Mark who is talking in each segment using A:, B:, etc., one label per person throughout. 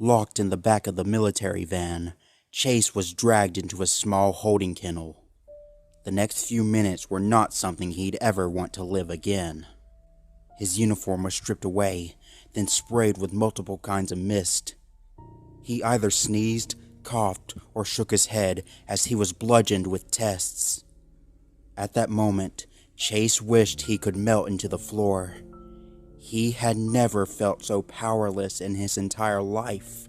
A: Locked in the back of the military van, Chase was dragged into a small holding kennel. The next few minutes were not something he'd ever want to live again. His uniform was stripped away, then sprayed with multiple kinds of mist. He either sneezed, coughed, or shook his head as he was bludgeoned with tests. At that moment, Chase wished he could melt into the floor. He had never felt so powerless in his entire life.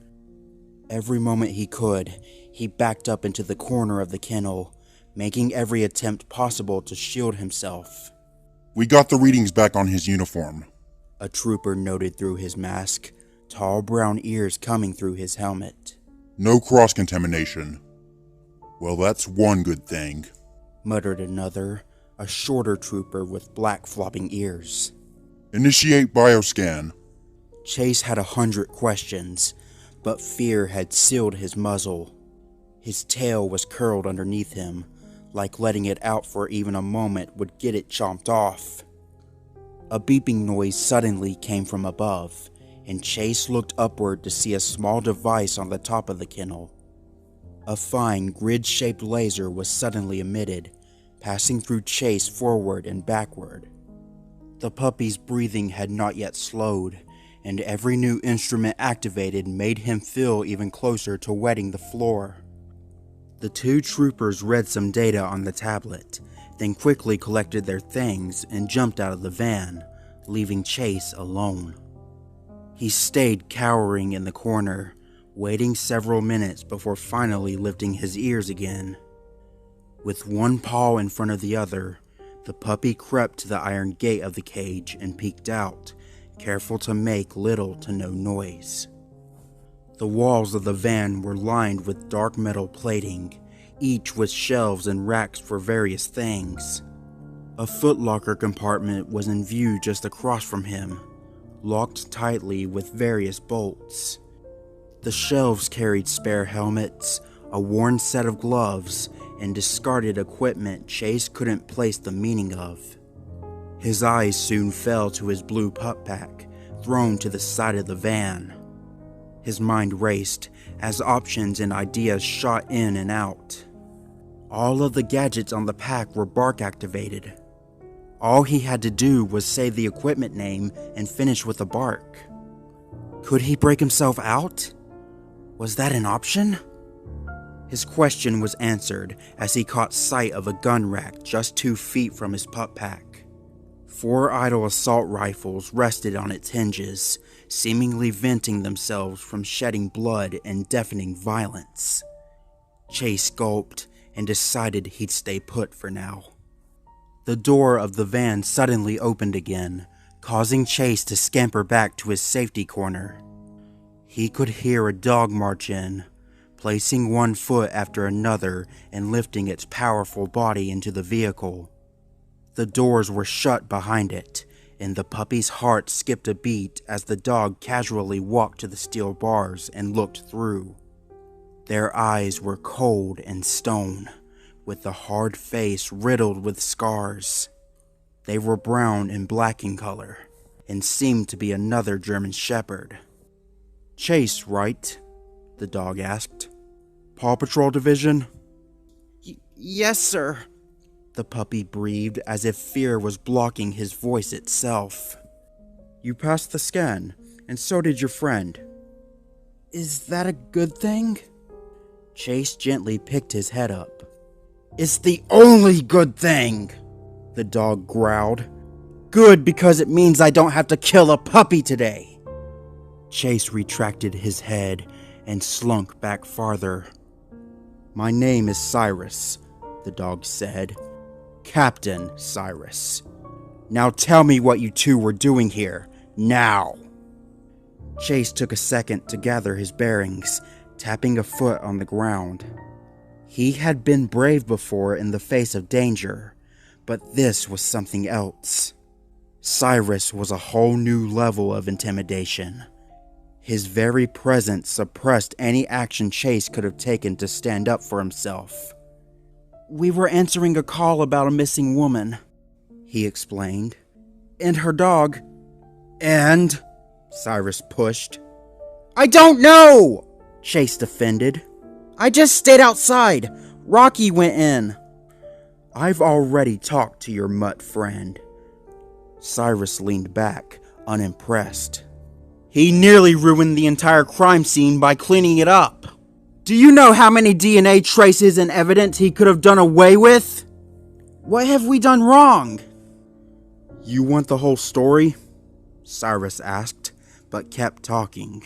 A: Every moment he could, he backed up into the corner of the kennel, making every attempt possible to shield himself.
B: "We got the readings back on his uniform,"
A: a trooper noted through his mask, tall brown ears coming through his helmet.
B: "No cross-contamination." "Well, that's one good thing,"
A: muttered another, a shorter trooper with black flopping ears.
B: "Initiate bioscan."
A: Chase had 100 questions, but fear had sealed his muzzle. His tail was curled underneath him, like letting it out for even a moment would get it chomped off. A beeping noise suddenly came from above, and Chase looked upward to see a small device on the top of the kennel. A fine, grid-shaped laser was suddenly emitted, passing through Chase forward and backward. The puppy's breathing had not yet slowed, and every new instrument activated made him feel even closer to wetting the floor. The two troopers read some data on the tablet, then quickly collected their things and jumped out of the van, leaving Chase alone. He stayed cowering in the corner, waiting several minutes before finally lifting his ears again. With one paw in front of the other, the puppy crept to the iron gate of the cage and peeked out, careful to make little to no noise. The walls of the van were lined with dark metal plating, each with shelves and racks for various things. A footlocker compartment was in view just across from him, locked tightly with various bolts. The shelves carried spare helmets, a worn set of gloves, and discarded equipment Chase couldn't place the meaning of. His eyes soon fell to his blue pup pack, thrown to the side of the van. His mind raced as options and ideas shot in and out. All of the gadgets on the pack were bark activated. All he had to do was say the equipment name and finish with a bark. Could he break himself out? Was that an option? His question was answered as he caught sight of a gun rack just 2 feet from his pup pack. 4 idle assault rifles rested on its hinges, seemingly venting themselves from shedding blood and deafening violence. Chase gulped and decided he'd stay put for now. The door of the van suddenly opened again, causing Chase to scamper back to his safety corner. He could hear a dog march in, placing one foot after another and lifting its powerful body into the vehicle. The doors were shut behind it, and the puppy's heart skipped a beat as the dog casually walked to the steel bars and looked through. Their eyes were cold and stone, with the hard face riddled with scars. They were brown and black in color, and seemed to be another German Shepherd. "Chase, right?" the dog asked. "Paw Patrol Division?" Yes, sir," the puppy breathed as if fear was blocking his voice itself. "You passed the scan, and so did your friend. Is that a good thing?" Chase gently picked his head up. "It's the only good thing," the dog growled. "Good because it means I don't have to kill a puppy today." Chase retracted his head and slunk back farther. "My name is Cyrus," the dog said. "Captain Cyrus. Now tell me what you two were doing here, now." Chase took a second to gather his bearings, tapping a foot on the ground. He had been brave before in the face of danger, but this was something else. Cyrus was a whole new level of intimidation. His very presence suppressed any action Chase could have taken to stand up for himself. "We were answering a call about a missing woman," he explained. "And her dog." "And?" Cyrus pushed. I don't know, Chase defended. I just stayed outside. Rocky went in. I've already talked to your mutt friend. Cyrus leaned back, unimpressed. He nearly ruined the entire crime scene by cleaning it up. Do you know how many DNA traces and evidence he could have done away with? What have we done wrong? You want the whole story? Cyrus asked, but kept talking.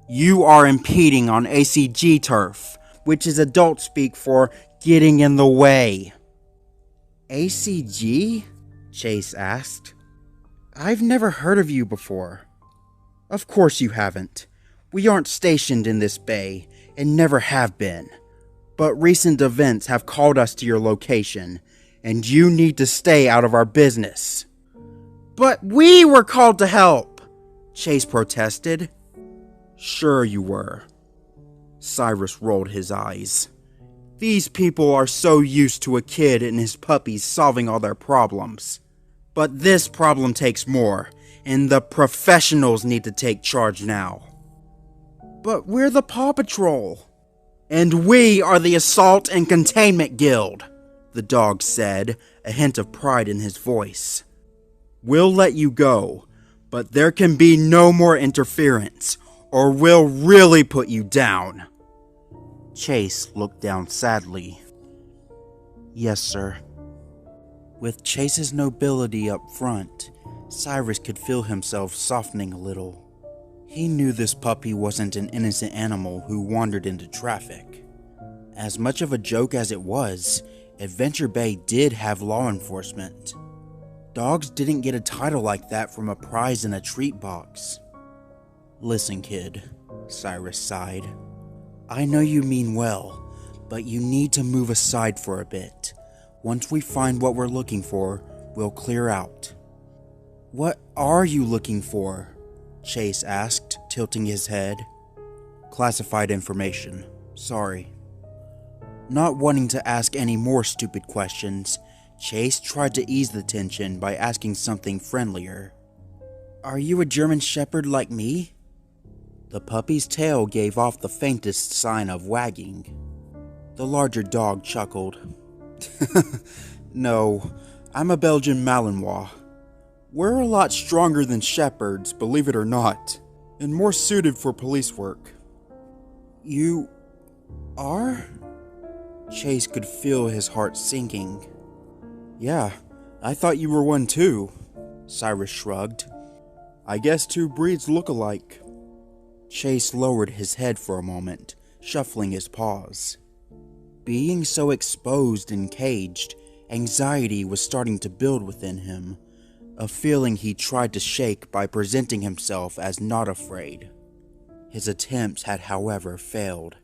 A: You are impeding on ACG turf, which is adult speak for getting in the way. ACG? Chase asked. I've never heard of you before. Of course you haven't. We aren't stationed in this bay, and never have been. But recent events have called us to your location, and you need to stay out of our business. But we were called to help, Chase protested. Sure you were. Cyrus rolled his eyes. These people are so used to a kid and his puppies solving all their problems. But this problem takes more, and the professionals need to take charge now. But we're the Paw Patrol. And we are the Assault and Containment Guild, the dog said, a hint of pride in his voice. We'll let you go, but there can be no more interference, or we'll really put you down. Chase looked down sadly. Yes, sir. With Chase's nobility up front, Cyrus could feel himself softening a little. He knew this puppy wasn't an innocent animal who wandered into traffic. As much of a joke as it was, Adventure Bay did have law enforcement. Dogs didn't get a title like that from a prize in a treat box. Listen, kid, Cyrus sighed. I know you mean well, but you need to move aside for a bit. Once we find what we're looking for, we'll clear out. What are you looking for? Chase asked, tilting his head. Classified information. Sorry. Not wanting to ask any more stupid questions, Chase tried to ease the tension by asking something friendlier. Are you a German Shepherd like me? The puppy's tail gave off the faintest sign of wagging. The larger dog chuckled. No, I'm a Belgian Malinois. We're a lot stronger than shepherds, believe it or not, and more suited for police work. You are? Chase could feel his heart sinking. Yeah, I thought you were one too, Cyrus shrugged. I guess two breeds look alike. Chase lowered his head for a moment, shuffling his paws. Being so exposed and caged, anxiety was starting to build within him, a feeling he tried to shake by presenting himself as not afraid. His attempts had, however, failed,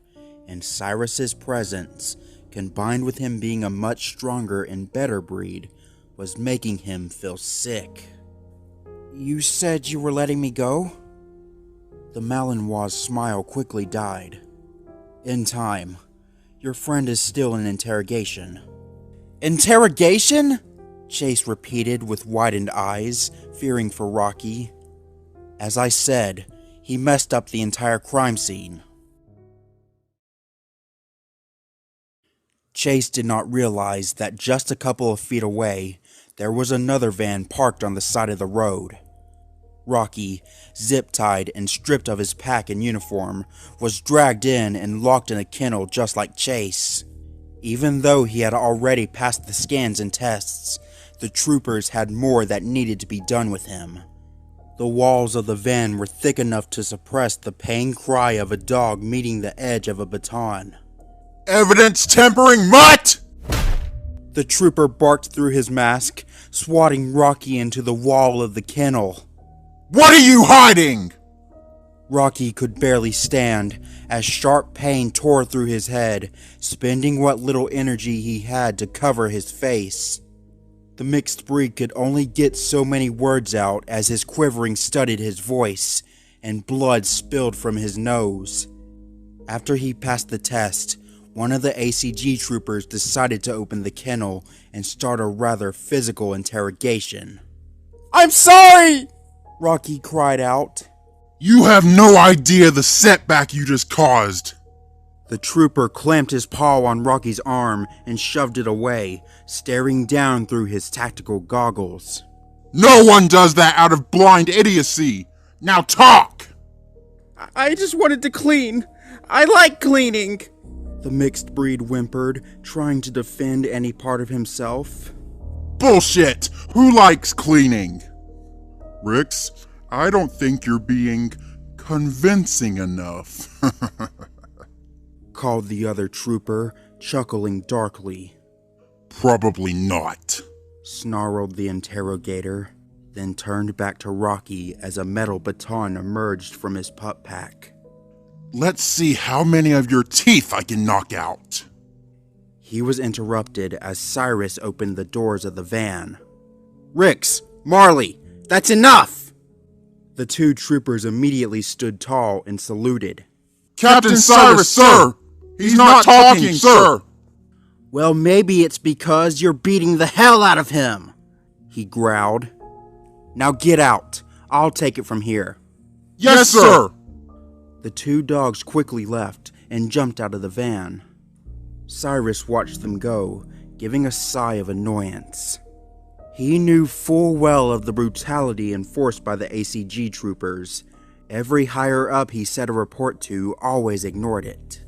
A: and Cyrus's presence, combined with him being a much stronger and better breed, was making him feel sick. You said you were letting me go? The Malinois' smile quickly died. In time. Your friend is still in interrogation. Interrogation? Chase repeated with widened eyes, fearing for Rocky. As I said, he messed up the entire crime scene. Chase did not realize that just a couple of feet away, there was another van parked on the side of the road. Rocky, zip-tied and stripped of his pack and uniform, was dragged in and locked in a kennel just like Chase. Even though he had already passed the scans and tests, the troopers had more that needed to be done with him. The walls of the van were thick enough to suppress the pain cry of a dog meeting the edge of a baton.
B: Evidence tempering mutt!
A: The trooper barked through his mask, swatting Rocky into the wall of the kennel.
B: What are you hiding?
A: Rocky could barely stand as sharp pain tore through his head, spending what little energy he had to cover his face. The mixed breed could only get so many words out as his quivering studied his voice, and blood spilled from his nose. After he passed the test, one of the ACG troopers decided to open the kennel and start a rather physical interrogation. I'm sorry! Rocky cried out.
B: You have no idea the setback you just caused.
A: The trooper clamped his paw on Rocky's arm and shoved it away, staring down through his tactical goggles.
B: No one does that out of blind idiocy. Now talk!
C: I just wanted to clean. I like cleaning.
A: The mixed breed whimpered, trying to defend any part of himself.
B: Bullshit! Who likes cleaning? Rix, I don't think you're being convincing enough.
A: Called the other trooper, chuckling darkly.
B: Probably not,
A: snarled the interrogator, then turned back to Rocky as a metal baton emerged from his pup pack.
B: Let's see how many of your teeth I can knock out.
A: He was interrupted as Cyrus opened the doors of the van. Rix, Marley, that's enough! The two troopers immediately stood tall and saluted.
B: Captain Cyrus, sir! He's not talking, sir!
A: Well, maybe it's because you're beating the hell out of him, he growled. Now get out. I'll take it from here.
B: Yes, sir!
A: The two dogs quickly left and jumped out of the van. Cyrus watched them go, giving a sigh of annoyance. He knew full well of the brutality enforced by the ACG troopers. Every higher up he sent a report to always ignored it.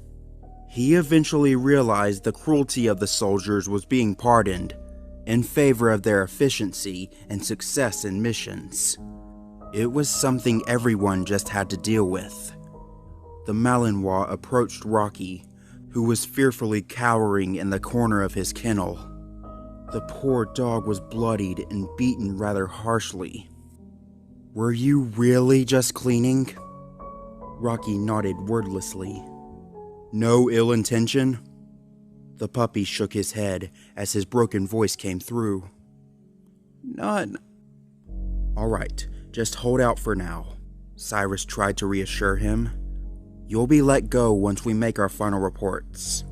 A: He eventually realized the cruelty of the soldiers was being pardoned in favor of their efficiency and success in missions. It was something everyone just had to deal with. The Malinois approached Rocky, who was fearfully cowering in the corner of his kennel. The poor dog was bloodied and beaten rather harshly. Were you really just cleaning? Rocky nodded wordlessly. No ill intention? The puppy shook his head as his broken voice came through.
C: None.
A: All right, just hold out for now, Cyrus tried to reassure him. You'll be let go once we make our final reports.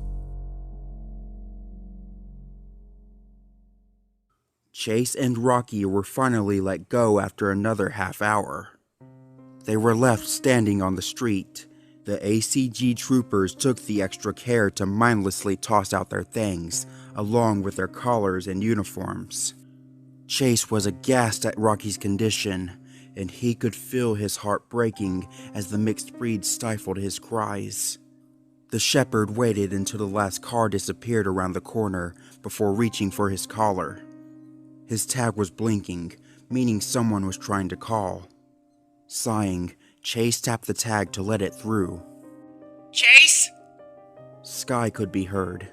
A: Chase and Rocky were finally let go after another half hour. They were left standing on the street. The ACG troopers took the extra care to mindlessly toss out their things, along with their collars and uniforms. Chase was aghast at Rocky's condition, and he could feel his heart breaking as the mixed breed stifled his cries. The shepherd waited until the last car disappeared around the corner before reaching for his collar. His tag was blinking, meaning someone was trying to call. Sighing, Chase tapped the tag to let it through.
C: Chase?
A: Sky could be heard.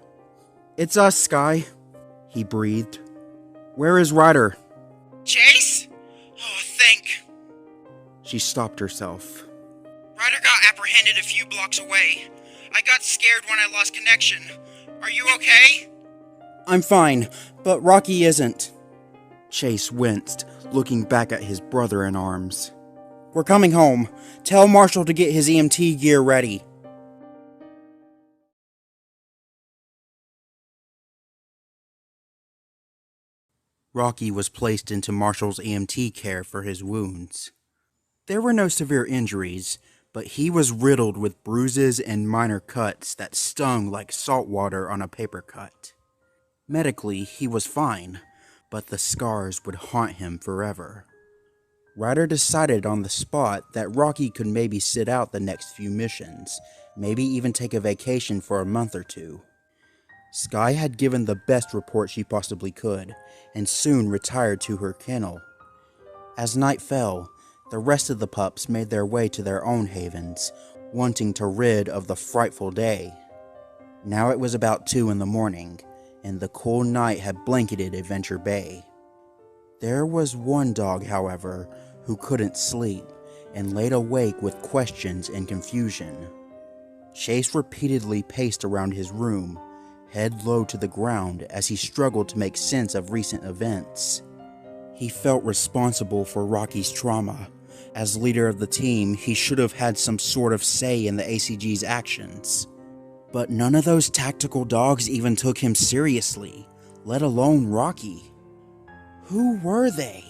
A: It's us, Sky, he breathed. Where is Ryder?
C: Chase? Oh, thank.
A: She stopped herself.
C: Ryder got apprehended a few blocks away. I got scared when I lost connection. Are you okay?
A: I'm fine, but Rocky isn't. Chase winced, looking back at his brother in arms. We're coming home. Tell Marshall to get his EMT gear ready. Rocky was placed into Marshall's EMT care for his wounds. There were no severe injuries, but he was riddled with bruises and minor cuts that stung like salt water on a paper cut. Medically, he was fine, but the scars would haunt him forever. Ryder decided on the spot that Rocky could maybe sit out the next few missions, maybe even take a vacation for a month or two. Sky had given the best report she possibly could, and soon retired to her kennel. As night fell, the rest of the pups made their way to their own havens, wanting to rid of the frightful day. Now it was about 2 in the morning, and the cool night had blanketed Adventure Bay. There was one dog, however, who couldn't sleep, and laid awake with questions and confusion. Chase repeatedly paced around his room, head low to the ground as he struggled to make sense of recent events. He felt responsible for Rocky's trauma. As leader of the team, he should have had some sort of say in the ACG's actions. But none of those tactical dogs even took him seriously, let alone Rocky. Who were they?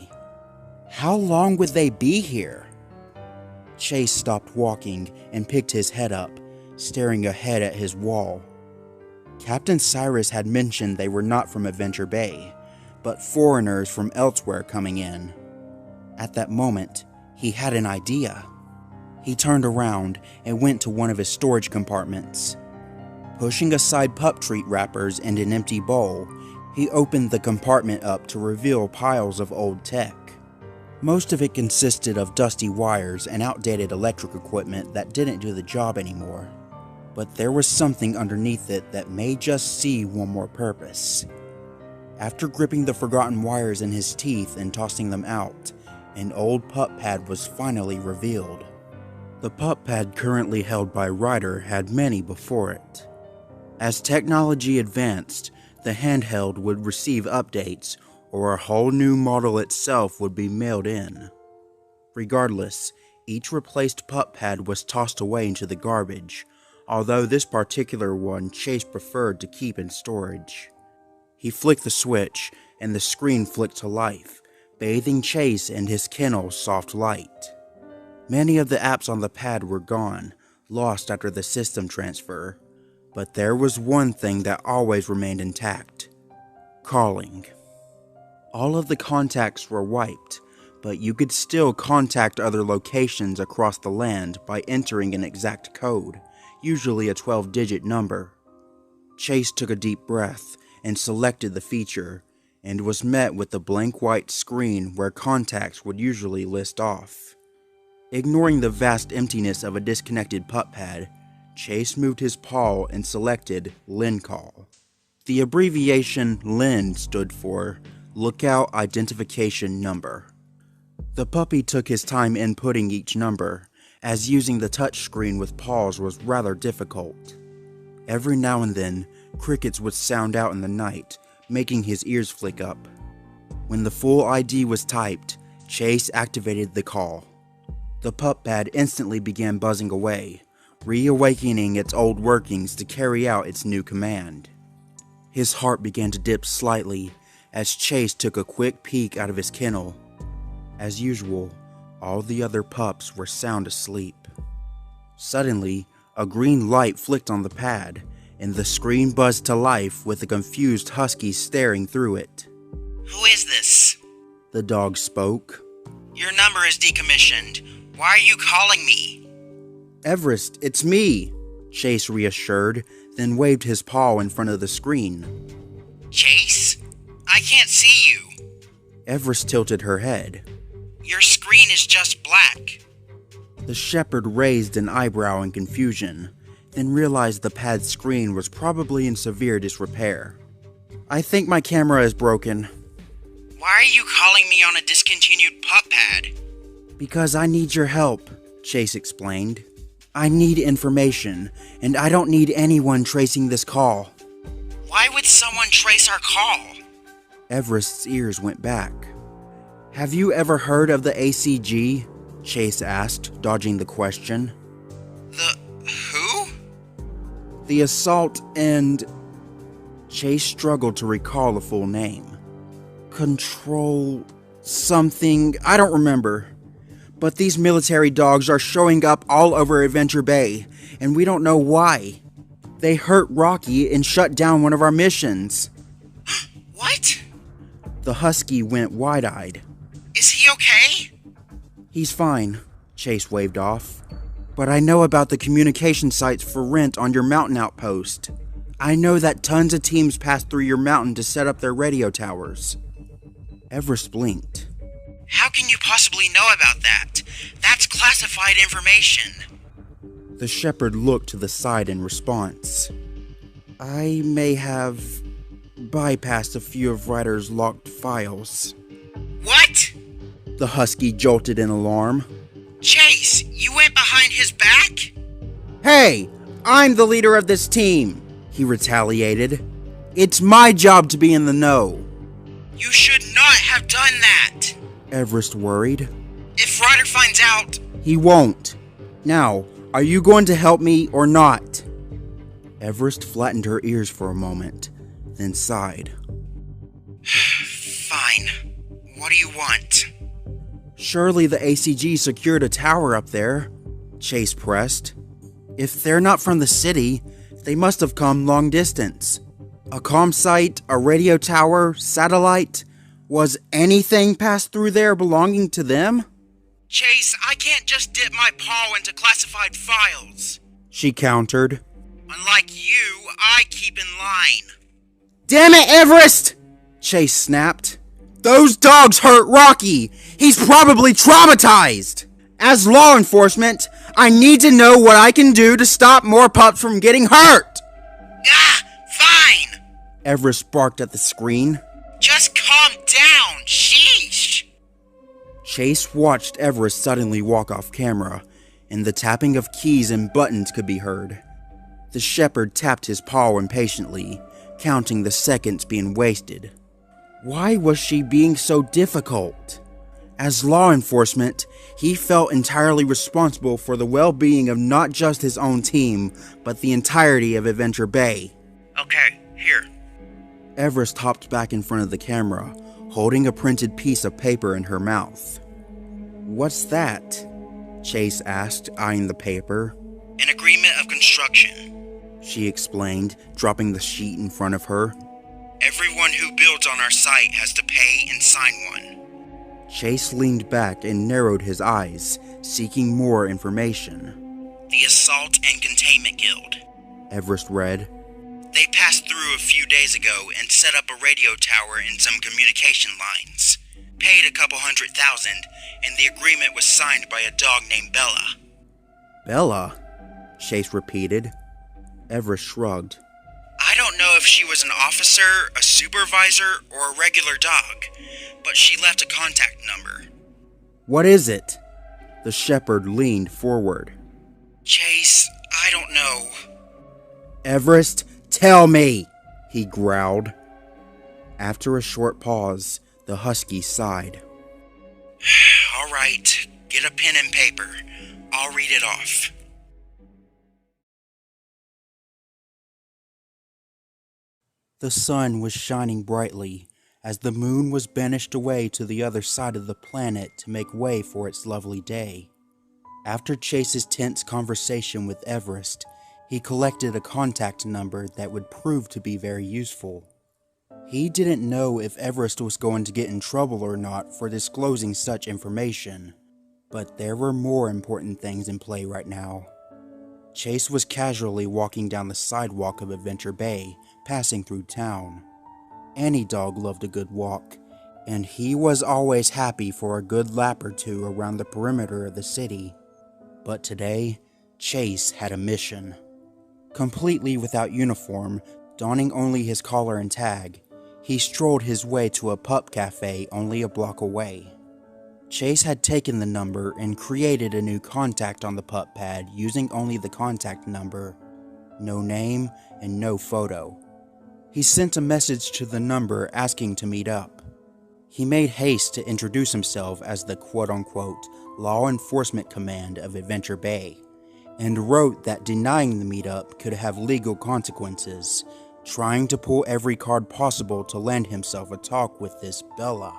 A: How long would they be here? Chase stopped walking and picked his head up, staring ahead at his wall. Captain Cyrus had mentioned they were not from Adventure Bay, but foreigners from elsewhere coming in. At that moment, he had an idea. He turned around and went to one of his storage compartments. Pushing aside pup treat wrappers and an empty bowl, he opened the compartment up to reveal piles of old tech. Most of it consisted of dusty wires and outdated electric equipment that didn't do the job anymore. But there was something underneath it that may just see one more purpose. After gripping the forgotten wires in his teeth and tossing them out, an old pup pad was finally revealed. The pup pad currently held by Ryder had many before it. As technology advanced, the handheld would receive updates, or a whole new model itself would be mailed in. Regardless, each replaced pup pad was tossed away into the garbage, although this particular one Chase preferred to keep in storage. He flicked the switch, and the screen flicked to life, bathing Chase and his kennel's soft light. Many of the apps on the pad were gone, lost after the system transfer, but there was one thing that always remained intact: calling. All of the contacts were wiped, but you could still contact other locations across the land by entering an exact code, usually a 12-digit number. Chase took a deep breath and selected the feature, and was met with the blank white screen where contacts would usually list off. Ignoring the vast emptiness of a disconnected pup pad, Chase moved his paw and selected LIN call. The abbreviation LIN stood for Lookout Identification Number. The puppy took his time inputting each number, as using the touchscreen with paws was rather difficult. Every now and then, crickets would sound out in the night, making his ears flick up. When the full ID was typed, Chase activated the call. The pup pad instantly began buzzing away, reawakening its old workings to carry out its new command. His heart began to dip slightly as Chase took a quick peek out of his kennel. As usual, all the other pups were sound asleep. Suddenly, a green light flicked on the pad, and the screen buzzed to life with a confused husky staring through it.
C: Who is this?
A: The dog spoke.
C: Your number is decommissioned. Why are you calling me?
A: Everest, it's me, Chase reassured, then waved his paw in front of the screen.
C: Chase? I can't see you.
A: Everest tilted her head.
C: Your screen is just black.
A: The shepherd raised an eyebrow in confusion, then realized the pad's screen was probably in severe disrepair. I think my camera is broken.
C: Why are you calling me on a discontinued pup pad?
A: Because I need your help, Chase explained. I need information, and I don't need anyone tracing this call.
C: Why would someone trace our call?
A: Everest's ears went back. Have you ever heard of the ACG? Chase asked, dodging the question.
C: The who?
A: The Assault and... Chase struggled to recall the full name. Control... something... I don't remember. But these military dogs are showing up all over Adventure Bay, and we don't know why. They hurt Rocky and shut down one of our missions.
C: What?
A: The husky went wide-eyed.
C: Is he okay?
A: He's fine, Chase waved off. But I know about the communication sites for rent on your mountain outpost. I know that tons of teams pass through your mountain to set up their radio towers. Everest blinked.
C: How can you possibly know about that? That's classified information.
A: The shepherd looked to the side in response. I may have bypassed a few of Ryder's locked files.
C: What?
A: The husky jolted in alarm.
C: Chase, you went behind his back?
A: Hey, I'm the leader of this team, he retaliated. It's my job to be in the know.
C: You should not have done that.
A: Everest worried.
C: If Ryder finds out...
A: He won't. Now, are you going to help me or not? Everest flattened her ears for a moment, then sighed.
C: Fine. What do you want?
A: Surely the ACG secured a tower up there, Chase pressed. If they're not from the city, they must have come long distance. A comm site, a radio tower, satellite. Was anything passed through there belonging to them?
C: Chase, I can't just dip my paw into classified files.
A: She countered.
C: Unlike you, I keep in line.
A: Damn it, Everest! Chase snapped. Those dogs hurt Rocky. He's probably traumatized. As law enforcement, I need to know what I can do to stop more pups from getting hurt.
C: Ah, fine.
A: Everest barked at the screen.
C: Just calm down, sheesh.
A: Chase watched Everest suddenly walk off camera, and the tapping of keys and buttons could be heard. The shepherd tapped his paw impatiently, counting the seconds being wasted. Why was she being so difficult? As law enforcement, he felt entirely responsible for the well-being of not just his own team, but the entirety of Adventure Bay.
C: Okay, here.
A: Everest hopped back in front of the camera, holding a printed piece of paper in her mouth. What's that? Chase asked, eyeing the paper.
C: An agreement of construction,
A: she explained, dropping the sheet in front of her.
C: Everyone who builds on our site has to pay and sign one.
A: Chase leaned back and narrowed his eyes, seeking more information.
C: The Assault and Containment Guild,
A: Everest read.
C: They passed through a few days ago and set up a radio tower and some communication lines. Paid a couple $100,000, and the agreement was signed by a dog named Bella.
A: Bella? Chase repeated. Everest shrugged.
C: I don't know if she was an officer, a supervisor, or a regular dog, but she left a contact number.
A: What is it? The shepherd leaned forward.
C: Chase, I don't know.
A: Everest, tell me, he growled. After a short pause, the husky sighed.
C: All right, get a pen and paper. I'll read it off.
A: The sun was shining brightly as the moon was banished away to the other side of the planet to make way for its lovely day. After Chase's tense conversation with Everest, he collected a contact number that would prove to be very useful. He didn't know if Everest was going to get in trouble or not for disclosing such information, but there were more important things in play right now. Chase was casually walking down the sidewalk of Adventure Bay, passing through town. Any dog loved a good walk, and he was always happy for a good lap or two around the perimeter of the city. But today, Chase had a mission. Completely without uniform, donning only his collar and tag, he strolled his way to a pup cafe only a block away. Chase had taken the number and created a new contact on the pup pad using only the contact number. No name and no photo. He sent a message to the number asking to meet up. He made haste to introduce himself as the quote-unquote law enforcement command of Adventure Bay, and wrote that denying the meetup could have legal consequences, trying to pull every card possible to land himself a talk with this Bella.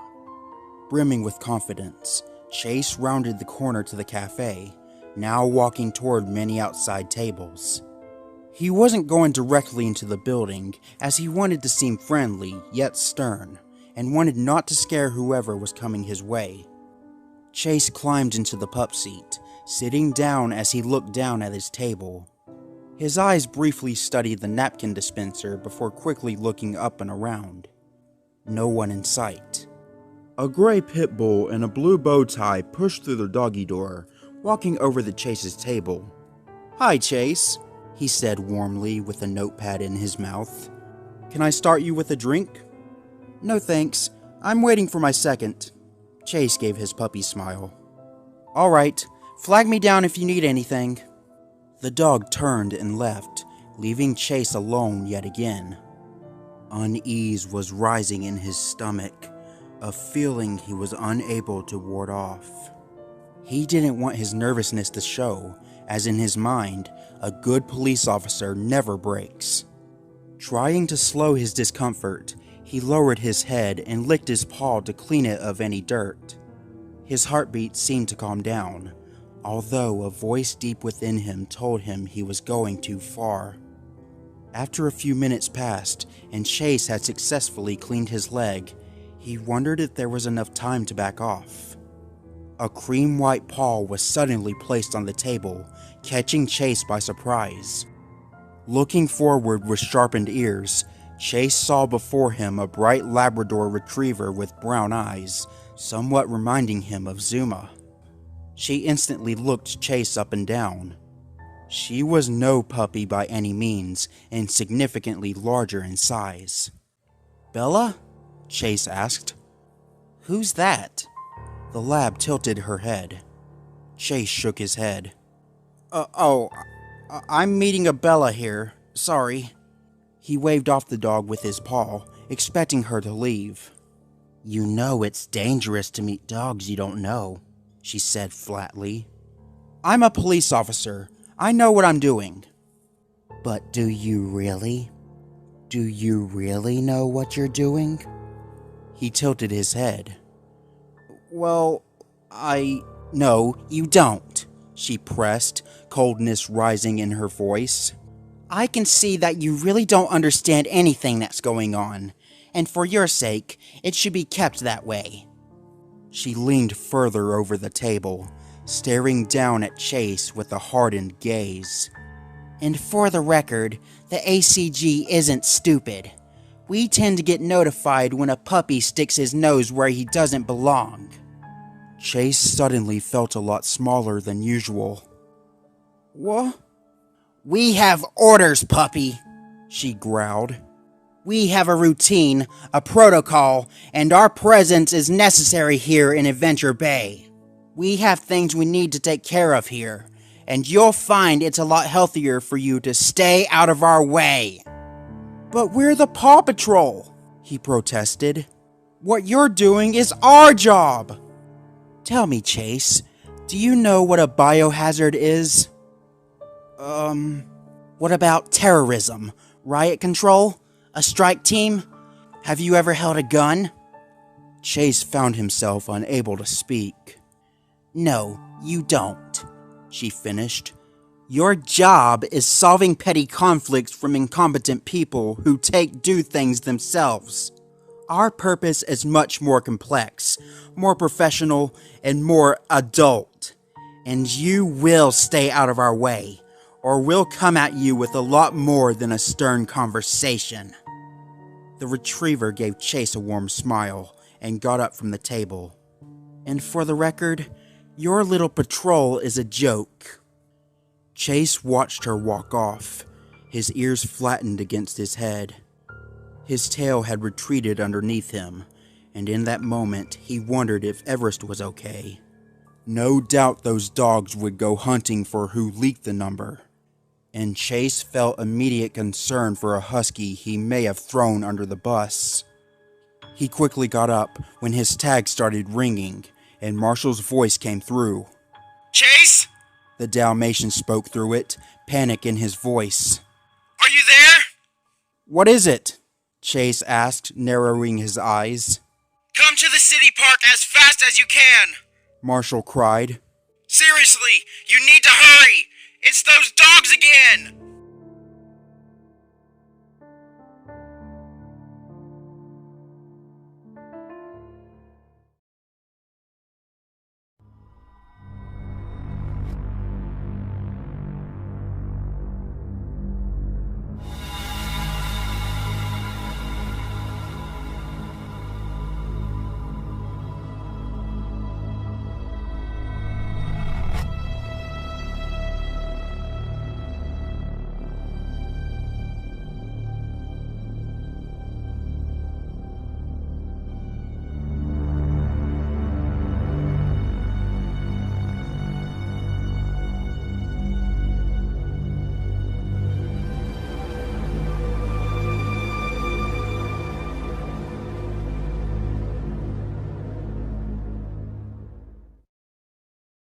A: Brimming with confidence, Chase rounded the corner to the cafe, now walking toward many outside tables. He wasn't going directly into the building, as he wanted to seem friendly, yet stern, and wanted not to scare whoever was coming his way. Chase climbed into the pup seat, sitting down as he looked down at his table. His eyes briefly studied the napkin dispenser before quickly looking up and around. No one in sight. A gray pit bull in a blue bow tie pushed through the doggy door, walking over to Chase's table. "Hi, Chase," he said warmly with a notepad in his mouth. "Can I start you with a drink?" "No thanks, I'm waiting for my second." Chase gave his puppy smile. "Alright, flag me down if you need anything." The dog turned and left, leaving Chase alone yet again. Unease was rising in his stomach, a feeling he was unable to ward off. He didn't want his nervousness to show, as in his mind, a good police officer never breaks. Trying to slow his discomfort, he lowered his head and licked his paw to clean it of any dirt. His heartbeat seemed to calm down, although a voice deep within him told him he was going too far. After a few minutes passed, and Chase had successfully cleaned his leg, he wondered if there was enough time to back off. A cream-white paw was suddenly placed on the table, catching Chase by surprise. Looking forward with sharpened ears, Chase saw before him a bright Labrador retriever with brown eyes, somewhat reminding him of Zuma. She instantly looked Chase up and down. She was no puppy by any means, and significantly larger in size. "Bella?" Chase asked. "Who's that?" The lab tilted her head. Chase shook his head. I'm meeting a Bella here. Sorry." He waved off the dog with his paw, expecting her to leave. "You know it's dangerous to meet dogs you don't know," she said flatly. "I'm a police officer. I know what I'm doing." "But do you really? Do you really know what you're doing?" He tilted his head. "Well, No, you don't," she pressed, coldness rising in her voice. "I can see that you really don't understand anything that's going on, and for your sake, it should be kept that way." She leaned further over the table, staring down at Chase with a hardened gaze. "And for the record, the ACG isn't stupid. We tend to get notified when a puppy sticks his nose where he doesn't belong." Chase suddenly felt a lot smaller than usual. "What?" "We have orders, puppy," she growled. "We have a routine, a protocol, and our presence is necessary here in Adventure Bay. We have things we need to take care of here, and you'll find it's a lot healthier for you to stay out of our way." "But we're the Paw Patrol," he protested. "What you're doing is our job." "Tell me, Chase, do you know what a biohazard is?" What about terrorism? Riot control? A strike team? Have you ever held a gun?" Chase found himself unable to speak. "No, you don't," she finished. "Your job is solving petty conflicts from incompetent people who do things themselves. Our purpose is much more complex, more professional, and more adult. And you will stay out of our way, or we'll come at you with a lot more than a stern conversation." The retriever gave Chase a warm smile and got up from the table. "And for the record, your little patrol is a joke." Chase watched her walk off, his ears flattened against his head. His tail had retreated underneath him, and in that moment he wondered if Everest was okay. No doubt those dogs would go hunting for who leaked the number, and Chase felt immediate concern for a husky he may have thrown under the bus. He quickly got up when his tag started ringing, and Marshall's voice came through.
C: "Chase?
A: The Dalmatian spoke through it, panic in his voice.
C: Are you there?
A: "What is it?" Chase asked, narrowing his eyes.
C: Come to the city park as fast as you can!
A: Marshall cried.
C: Seriously, you need to hurry! It's those dogs again!